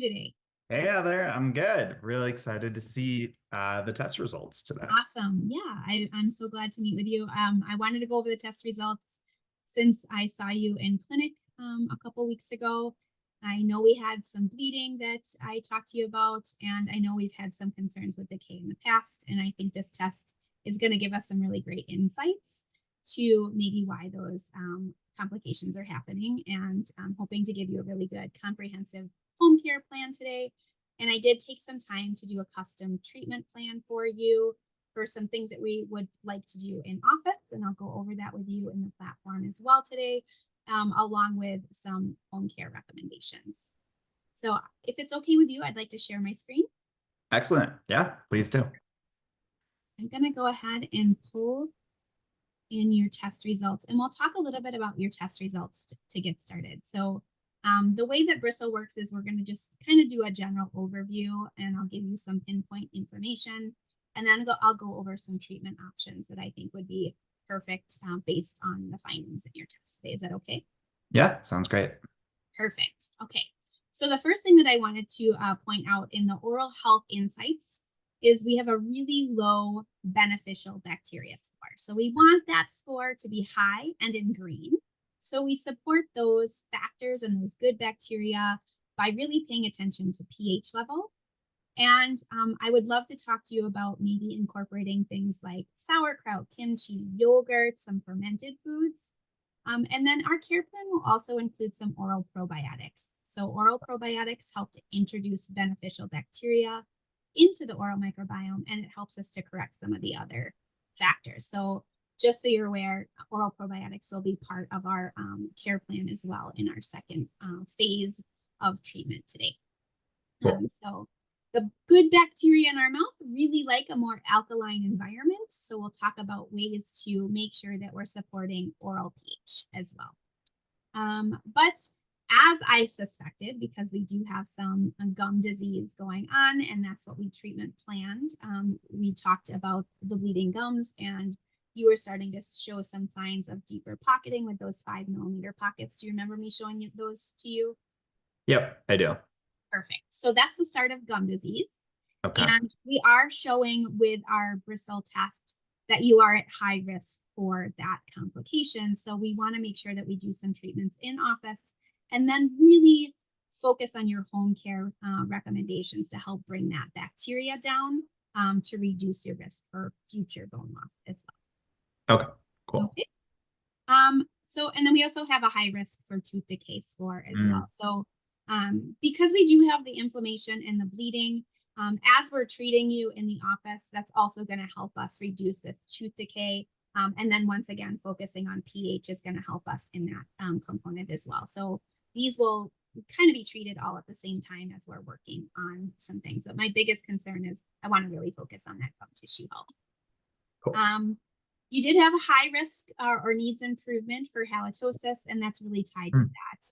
today? Hey Heather, I'm good. Really excited to see the test results today. Awesome. Yeah, I'm so glad to meet with you. I wanted to go over the test results since I saw you in clinic a couple weeks ago. I know we had some bleeding that I talked to you about, and I know we've had some concerns with decay in the past, and I think this test is going to give us some really great insights to maybe why those complications are happening, and I'm hoping to give you a really good comprehensive home care plan today. And I did take some time to do a custom treatment plan for you for some things that we would like to do in office. And I'll go over that with you in the platform as well today, along with some home care recommendations. So if it's okay with you, I'd like to share my screen. Excellent. Yeah, please do. I'm going to go ahead and pull in your test results, and we'll talk a little bit about your test results to get started. So the way that Bristle works is we're going to just kind of do a general overview, and I'll give you some pinpoint information, and then I'll go over some treatment options that I think would be perfect based on the findings in your test today. Is that okay? Yeah, sounds great. Perfect. Okay. So the first thing that I wanted to point out in the oral health insights is we have a really low beneficial bacteria score. So we want that score to be high and in green. So we support those factors and those good bacteria by really paying attention to pH level. And I would love to talk to you about maybe incorporating things like sauerkraut, kimchi, yogurt, some fermented foods. And then our care plan will also include some oral probiotics. So oral probiotics help to introduce beneficial bacteria into the oral microbiome, and it helps us to correct some of the other factors. So just so you're aware, oral probiotics will be part of our care plan as well in our second phase of treatment today. Cool. So the good bacteria in our mouth really like a more alkaline environment. So we'll talk about ways to make sure that we're supporting oral pH as well. But as I suspected, because we do have some gum disease going on, and that's what we treatment planned, we talked about the bleeding gums, and you were starting to show some signs of deeper pocketing with those 5 millimeter pockets. Do you remember me showing those to you? Yep, I do. Perfect. So that's the start of gum disease. Okay. And we are showing with our Bristle test that you are at high risk for that complication. So we want to make sure that we do some treatments in office and then really focus on your home care recommendations to help bring that bacteria down to reduce your risk for future bone loss as well. Okay, cool. Okay. And then we also have a high risk for tooth decay score as well. So because we do have the inflammation and the bleeding, as we're treating you in the office, that's also going to help us reduce this tooth decay. And then once again, focusing on pH is going to help us in that component as well. So these will kind of be treated all at the same time as we're working on some things. But my biggest concern is I want to really focus on that gum tissue health. Cool. You did have a high risk or needs improvement for halitosis, and that's really tied to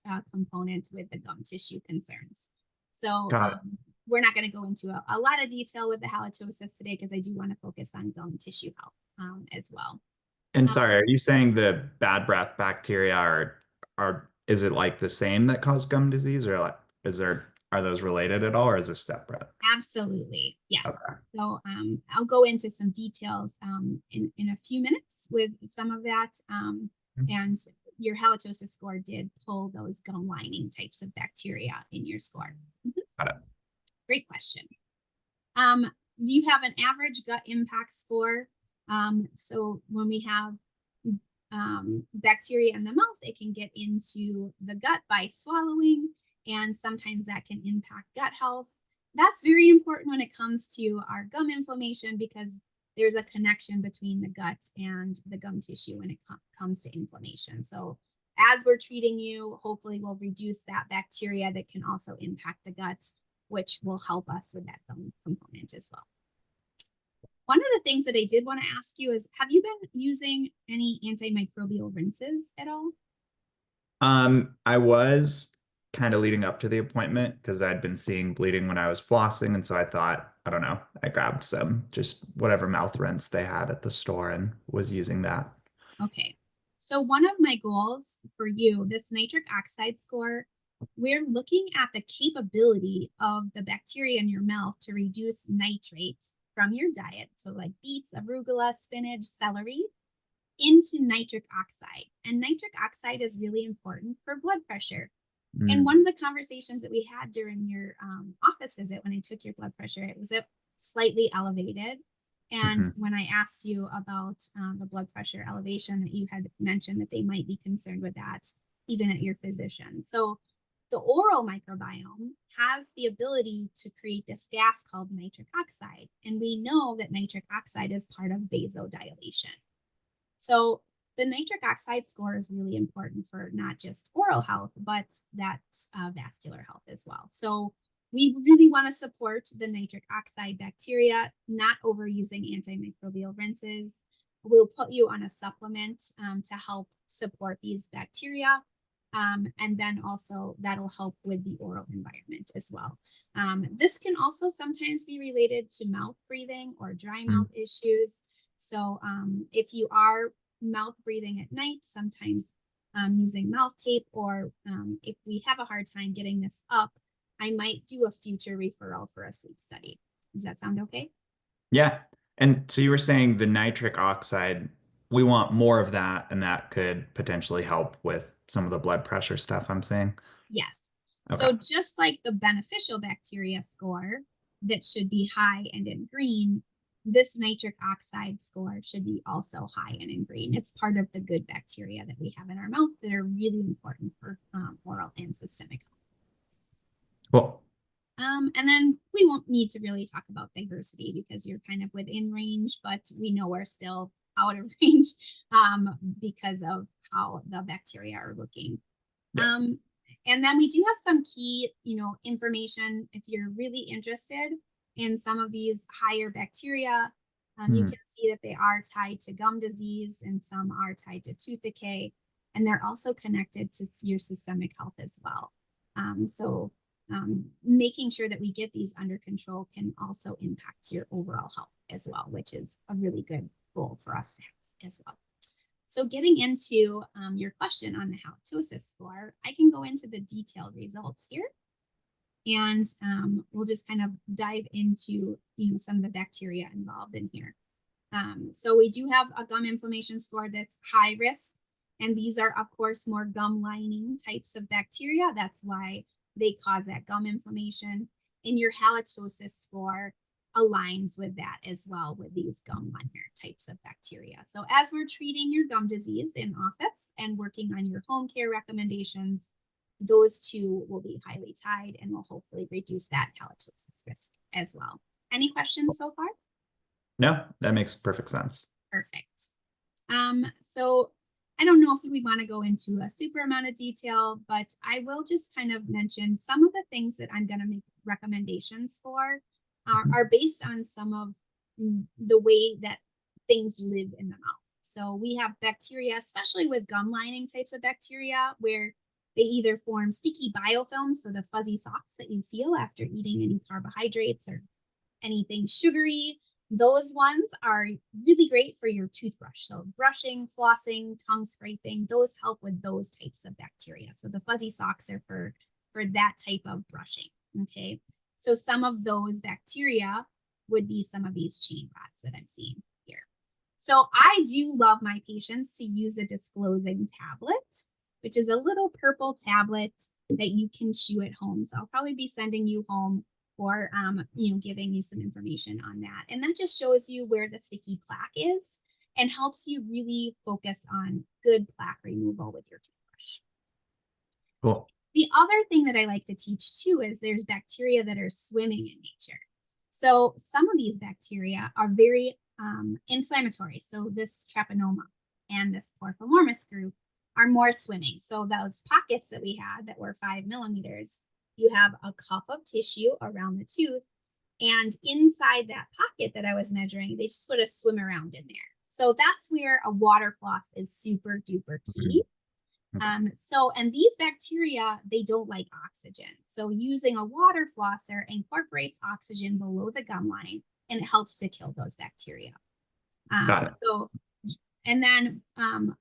that component with the gum tissue concerns. So we're not going to go into a lot of detail with the halitosis today because I do want to focus on gum tissue health as well. And sorry, are you saying the bad breath bacteria is it like the same that cause gum disease, or like are those related at all, or is this separate? Absolutely, yes. Okay. So I'll go into some details in a few minutes with some of that. And your halitosis score did pull those gum lining types of bacteria in your score. Got it. Great question. You have an average gut impact score. So when we have bacteria in the mouth, it can get into the gut by swallowing, and sometimes that can impact gut health. That's very important when it comes to our gum inflammation because there's a connection between the gut and the gum tissue when it comes to inflammation. So as we're treating you, hopefully we'll reduce that bacteria that can also impact the gut, which will help us with that gum component as well. One of the things that I did want to ask you is, have you been using any antimicrobial rinses at all? I was kind of leading up to the appointment because I'd been seeing bleeding when I was flossing. And so I thought, I don't know, I grabbed some, just whatever mouth rinse they had at the store and was using that. Okay. So one of my goals for you, this nitric oxide score we're looking at the capability of the bacteria in your mouth to reduce nitrates from your diet, so like beets, arugula, spinach, celery, into nitric oxide. And nitric oxide is really important for blood pressure. And Mm, one of the conversations that we had during your office visit, when I took your blood pressure, it was slightly elevated. And mhm. when I asked you about the blood pressure elevation, that you had mentioned that they might be concerned with that even at your physician. So the oral microbiome has the ability to create this gas called nitric oxide. And we know that nitric oxide is part of vasodilation. So the nitric oxide score is really important for not just oral health, but that vascular health as well. So we really want to support the nitric oxide bacteria, not overusing antimicrobial rinses. We'll put you on a supplement to help support these bacteria. And then also that'll help with the oral environment as well. This can also sometimes be related to mouth breathing or dry Mm. mouth issues. So if you are mouth breathing at night, sometimes using mouth tape, or if we have a hard time getting this up, I might do a future referral for a sleep study. Does that sound okay? Yeah. And so you were saying the nitric oxide, we want more of that, and that could potentially help with some of the blood pressure stuff I'm saying. Yes. Okay. So just like the beneficial bacteria score that should be high and in green, this nitric oxide score should be also high and in green. It's part of the good bacteria that we have in our mouth that are really important for oral and systemic health. Cool. And then we won't need to really talk about diversity because you're kind of within range, but we know we're still out of range because of how the bacteria are looking. Yeah. Um, and then we do have some key, information if you're really interested in some of these higher bacteria. You Mhm. can see that they are tied to gum disease and some are tied to tooth decay, and they're also connected to your systemic health as well. So making sure that we get these under control can also impact your overall health as well, which is a really good goal for us to have as well. So getting into your question on the halitosis score, I can go into the detailed results here, and we'll just kind of dive into some of the bacteria involved in here. So we do have a gum inflammation score that's high risk, and these are of course more gum lining types of bacteria. That's why they cause that gum inflammation. And your halitosis score aligns with that as well, with these gum liner types of bacteria. So as we're treating your gum disease in office and working on your home care recommendations, those two will be highly tied and will hopefully reduce that halitosis risk as well. Any questions so far? No, that makes perfect sense. Perfect. So I don't know if we want to go into a super amount of detail, but I will just kind of mention some of the things that I'm going to make recommendations for Mhm. are based on some of the way that things live in the mouth. So we have bacteria, especially with gum lining types of bacteria, where they either form sticky biofilms, so the fuzzy socks that you feel after eating any carbohydrates or anything sugary. Those ones are really great for your toothbrush. So brushing, flossing, tongue scraping, those help with those types of bacteria. So the fuzzy socks are for that type of brushing. Okay. So some of those bacteria would be some of these chain rats that I'm seeing here. So I do love my patients to use a disclosing tablet, which is a little purple tablet that you can chew at home. So I'll probably be sending you home, or giving you some information on that. And that just shows you where the sticky plaque is and helps you really focus on good plaque removal with your toothbrush. Cool. The other thing that I like to teach too is there's bacteria that are swimming in nature. So some of these bacteria are very inflammatory. So this treponema and this porphyromonas group are more swimming. So those pockets that we had that were 5 millimeters, you have a cup of tissue around the tooth, and inside that pocket that I was measuring, they just sort of swim around in there. So that's where a water floss is super duper Mhm. key. And these bacteria, they don't like oxygen. So using a water flosser incorporates oxygen below the gum line, and it helps to kill those bacteria. Got it. So, and then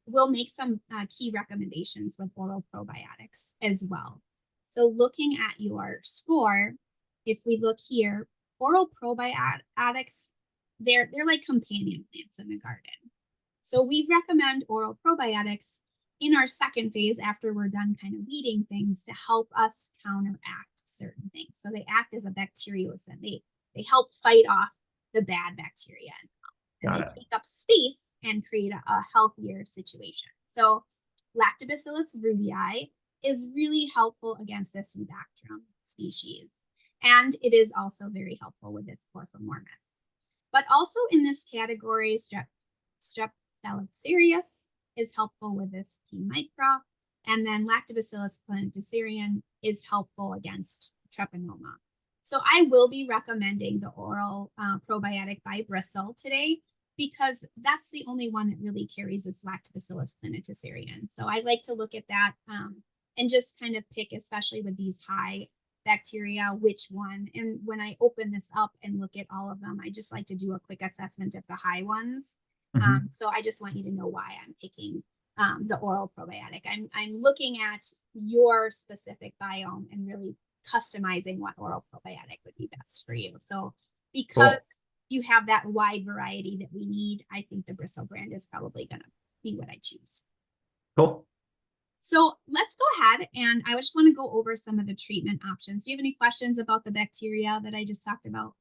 we'll make some key recommendations with oral probiotics as well. So looking at your score, if we look here, oral probiotics, they're like companion plants in the garden. So we recommend oral probiotics in our second phase after we're done kind of weeding things to help us counteract certain things. So they act as a bacteriocin. They help fight off the bad bacteria and they take up space and create a healthier situation. So Lactobacillus rudii is really helpful against this Eubacterium species. And it is also very helpful with this Porphyromonas. But also in this category, strep saliciarius is helpful with this P. micra, and then Lactobacillus plantarum is helpful against treponema. So I will be recommending the oral probiotic by Bristle today because that's the only one that really carries its Lactobacillus plantarum. So I like to look at that and just kind of pick, especially with these high bacteria, which one. And when I open this up and look at all of them, I just like to do a quick assessment of the high ones. So I just want you to know why I'm picking the oral probiotic. I'm looking at your specific biome and really customizing what oral probiotic would be best for you. So because you have that wide variety that we need, I think the Bristle brand is probably going to be what I choose. Cool. So let's go ahead and I just want to go over some of the treatment options. Do you have any questions about the bacteria that I just talked about?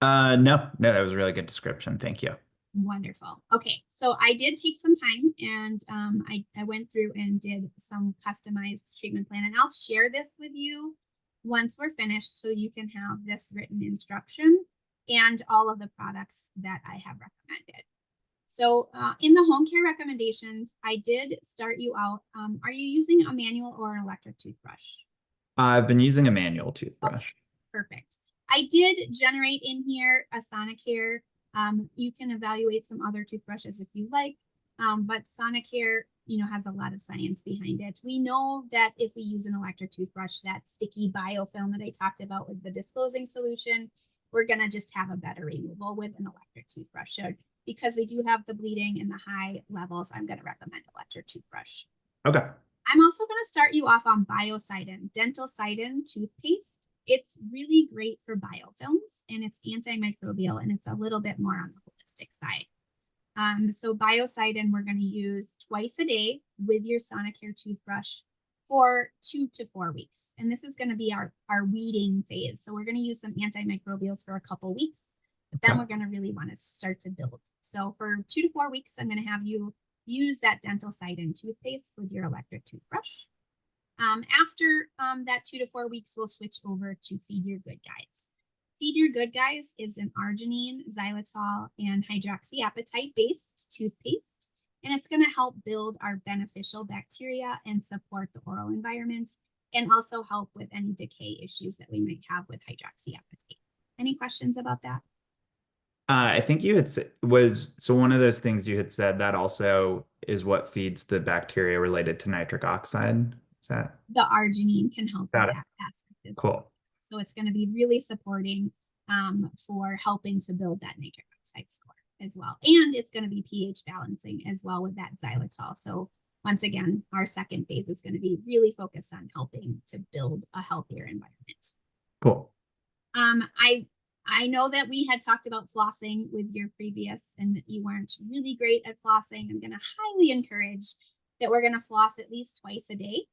No, that was a really good description. Thank you. Wonderful. Okay, so I did take some time and I went through and did some customized treatment plan, and I'll share this with you once we're finished so you can have this written instruction and all of the products that I have recommended. So in the home care recommendations, I did start you out. Are you using a manual or an electric toothbrush? I've been using a manual toothbrush. Okay, perfect. I did generate in here a Sonicare. You can evaluate some other toothbrushes if you like, but Sonicare, has a lot of science behind it. We know that if we use an electric toothbrush, that sticky biofilm that I talked about with the disclosing solution, we're gonna just have a better removal with an electric toothbrush. So because we do have the bleeding and the high levels, I'm gonna recommend electric toothbrush. Okay. I'm also gonna start you off on Biocidin, Dental Cidin toothpaste. It's really great for biofilms and it's antimicrobial and it's a little bit more on the holistic side. So Biocidin we're going to use twice a day with your Sonicare toothbrush for 2 to 4 weeks. And this is going to be our weeding phase. So we're going to use some antimicrobials for a couple weeks, but then we're going to really want to start to build. So for 2 to 4 weeks, I'm going to have you use that Dental Cidin toothpaste with your electric toothbrush. After that 2 to 4 weeks, we'll switch over to Feed Your Good Guys. Feed Your Good Guys is an arginine, xylitol, and hydroxyapatite based toothpaste, and it's going to help build our beneficial bacteria and support the oral environment, and also help with any decay issues that we might have with hydroxyapatite. Any questions about that? I think you had so one of those things you had said that also is what feeds the bacteria related to nitric oxide. Is that? The arginine can help with Got it. that aspect as well. Cool. So it's going to be really supporting for helping to build that nitric oxide score as well. And it's going to be pH balancing as well with that xylitol. So once again, our second phase is going to be really focused on helping to build a healthier environment. Cool. I know that we had talked about flossing with your previous and that you weren't really great at flossing. I'm going to highly encourage that we're going to floss at least twice a day.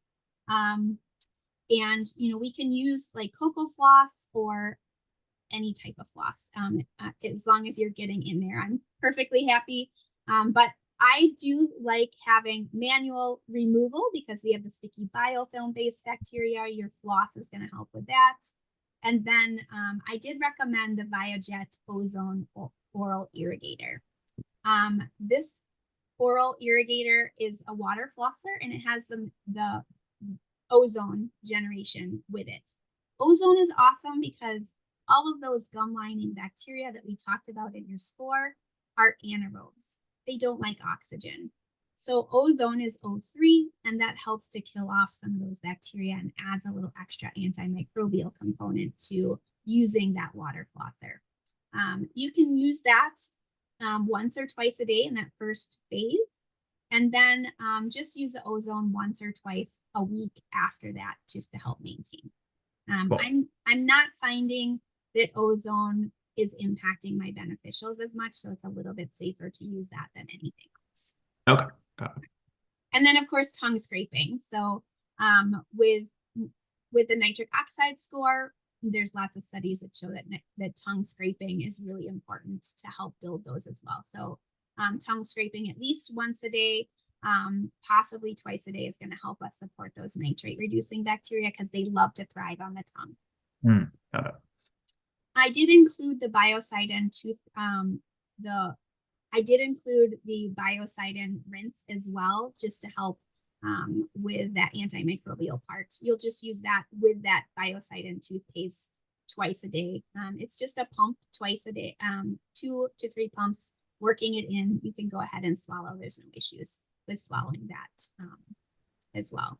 And we can use like cocoa floss or any type of floss as long as you're getting in there. I'm perfectly happy. But I do like having manual removal because we have the sticky biofilm based bacteria. Your floss is going to help with that. And then I did recommend the ViaJet Ozone Oral Irrigator. This oral irrigator is a water flosser and it has the ozone generation with it. Ozone is awesome because all of those gum lining bacteria that we talked about in your score are anaerobes. They don't like oxygen. So ozone is O3, and that helps to kill off some of those bacteria and adds a little extra antimicrobial component to using that water flosser. You can use that once or twice a day in that first phase. And then just use the ozone once or twice a week after that, just to help maintain. Cool. I'm not finding that ozone is impacting my beneficials as much, so it's a little bit safer to use that than anything else. Okay. Got it. And then, of course, tongue scraping. So with the nitric oxide score, there's lots of studies that show that tongue scraping is really important to help build those as well. So tongue scraping at least once a day, possibly twice a day, is going to help us support those nitrate reducing bacteria because they love to thrive on the tongue. Got it. I did include the biocidin I did include the biocidin rinse as well, just to help with that antimicrobial part. You'll just use that with that biocidin toothpaste twice a day. It's just a pump twice a day, 2 to 3 pumps, working it in. You can go ahead and swallow. There's no issues with swallowing that as well.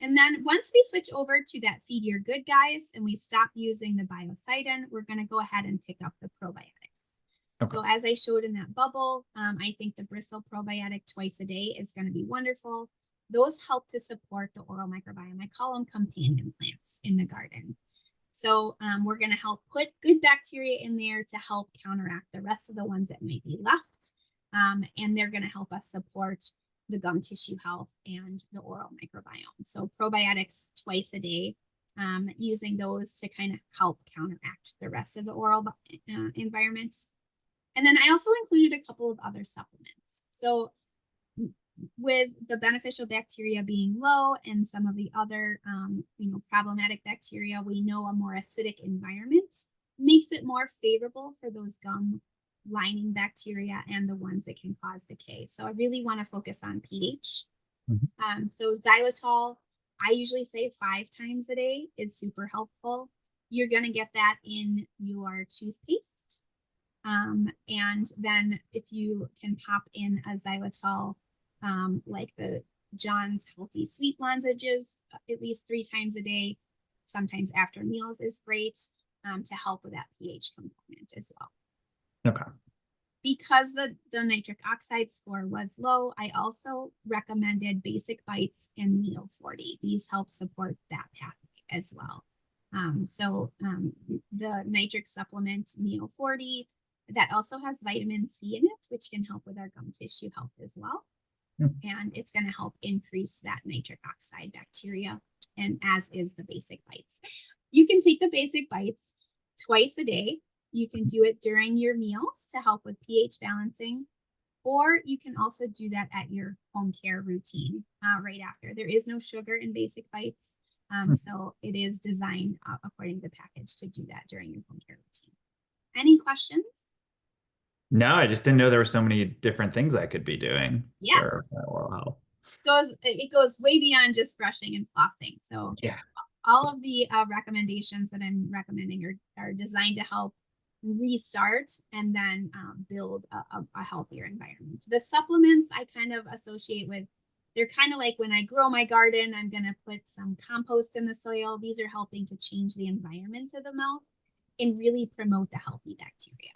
And then once we switch over to that feed your good guys and we stop using the biocidin, we're going to go ahead and pick up the probiotics. Okay. So as I showed in that bubble, I think the Bristle probiotic twice a day is going to be wonderful. Those help to support the oral microbiome. I call them companion plants in the garden. So we're going to help put good bacteria in there to help counteract the rest of the ones that may be left. And they're going to help us support the gum tissue health and the oral microbiome. So probiotics twice a day, using those to kind of help counteract the rest of the oral environment. And then I also included a couple of other supplements. So with the beneficial bacteria being low and some of the other problematic bacteria, we know a more acidic environment makes it more favorable for those gum lining bacteria and the ones that can cause decay. So I really want to focus on pH. Mm-hmm. So xylitol, I usually say 5 times a day is super helpful. You're going to get that in your toothpaste. And then if you can pop in a xylitol, like the John's Healthy Sweet Lozenges, at least 3 times a day, sometimes after meals is great, to help with that pH component as well. Okay. Because the nitric oxide score was low, I also recommended Basic Bites and Neo 40. These help support that pathway as well. The nitric supplement Neo 40, that also has vitamin C in it, which can help with our gum tissue health as well. And it's going to help increase that nitric oxide bacteria, and as is the Basic Bites. You can take the Basic Bites twice a day. You can do it during your meals to help with pH balancing, or you can also do that at your home care routine right after. There is no sugar in Basic Bites, so it is designed according to the package to do that during your home care routine. Any questions? No, I just didn't know there were so many different things I could be doing. Yes. For oral health. It goes way beyond just brushing and flossing. So yeah, all of the recommendations that I'm recommending are designed to help restart and then build a healthier environment. The supplements I kind of associate with, they're kind of like when I grow my garden, I'm going to put some compost in the soil. These are helping to change the environment of the mouth and really promote the healthy bacteria.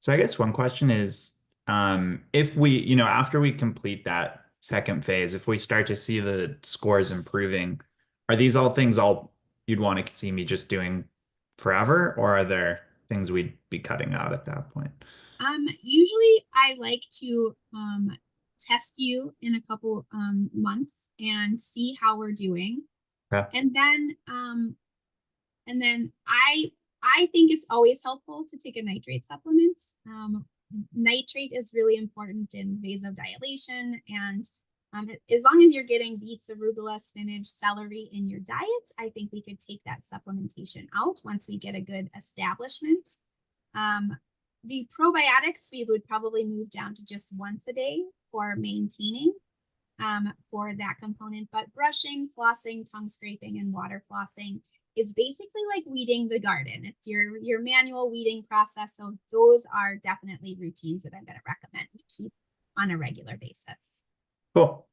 So I guess one question is, if we, after we complete that second phase, if we start to see the scores improving, are these all things you'd want to see me just doing forever, or are there things we'd be cutting out at that point? Usually I like to test you in a couple months and see how we're doing. Okay. And then I think it's always helpful to take a nitrate supplement. Nitrate is really important in vasodilation, and as long as you're getting beets, arugula, spinach, celery in your diet, I think we could take that supplementation out once we get a good establishment. The probiotics, we would probably move down to just once a day for maintaining for that component, but brushing, flossing, tongue scraping, and water flossing is basically like weeding the garden. It's your manual weeding process. So those are definitely routines that I'm going to recommend we keep on a regular basis. Cool.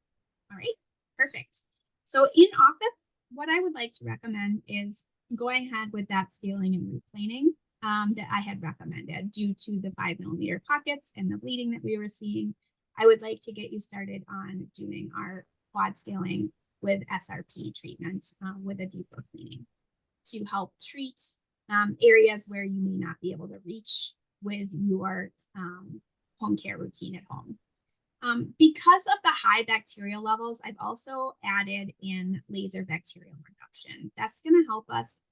All right, perfect. So in office, what I would like to recommend is going ahead with that scaling and root planing that I had recommended due to the 5 millimeter pockets and the bleeding that we were seeing. I would like to get you started on doing our quad scaling with SRP treatment with a deeper cleaning to help treat areas where you may not be able to reach with your home care routine at home. Because of the high bacterial levels, I've also added in laser bacterial reduction. That's going to help us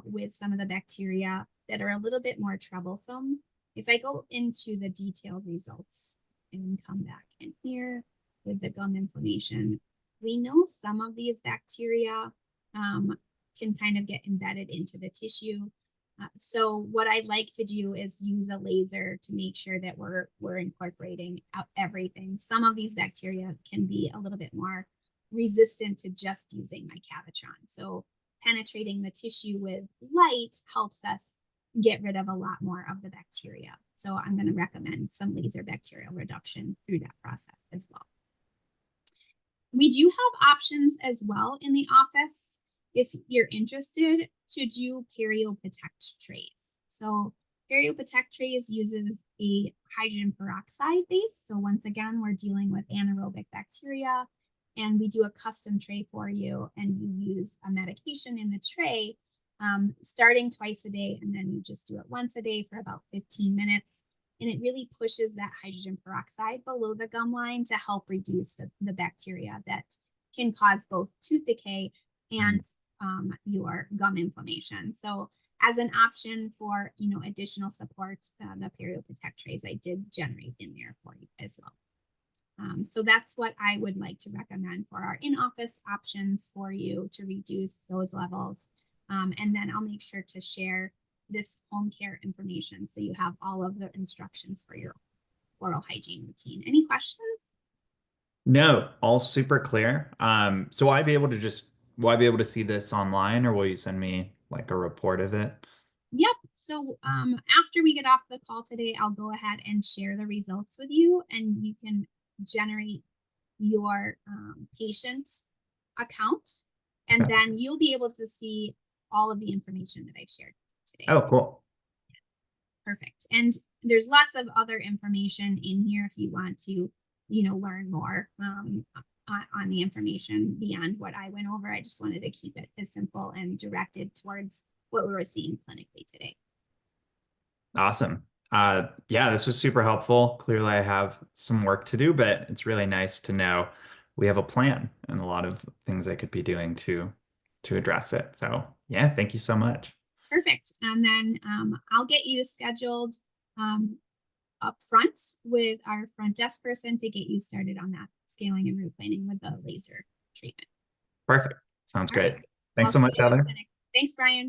with some of the bacteria that are a little bit more troublesome. If I go into the detailed results and come back in here with the gum inflammation, we know some of these bacteria can kind of get embedded into the tissue. So what I'd like to do is use a laser to make sure that we're incorporating out everything. Some of these bacteria can be a little bit more resistant to just using my Cavitron. So penetrating the tissue with light helps us get rid of a lot more of the bacteria. So I'm going to recommend some laser bacterial reduction through that process as well. We do have options as well in the office if you're interested to do PerioProtect trays. So PerioProtect trays uses a hydrogen peroxide base. So once again, we're dealing with anaerobic bacteria, and we do a custom tray for you, and you use a medication in the tray starting twice a day, and then you just do it once a day for about 15 minutes. And it really pushes that hydrogen peroxide below the gum line to help reduce the bacteria that can cause both tooth decay and your gum inflammation. So as an option for, additional support, the PerioProtect trays I did generate in there for you as well. So that's what I would like to recommend for our in-office options for you to reduce those levels. And then I'll make sure to share this home care information so you have all of the instructions for your oral hygiene routine. Any questions? No, all super clear. So will I be able to see this online, or will you send me like a report of it? Yep. So after we get off the call today, I'll go ahead and share the results with you, and you can generate your patient account, and Okay. then you'll be able to see all of the information that I've shared today. Oh, cool. Perfect. And there's lots of other information in here if you want to, learn more on the information beyond what I went over. I just wanted to keep it as simple and directed towards what we were seeing clinically today. Awesome. Yeah, this was super helpful. Clearly, I have some work to do, but it's really nice to know we have a plan and a lot of things I could be doing to address it. So yeah, thank you so much. Perfect. And then I'll get you scheduled up front with our front desk person to get you started on that scaling and root planing with the laser treatment. Perfect. Sounds All right. great. Thanks I'll so see much, you in a Heather. minute. Thanks, Brian.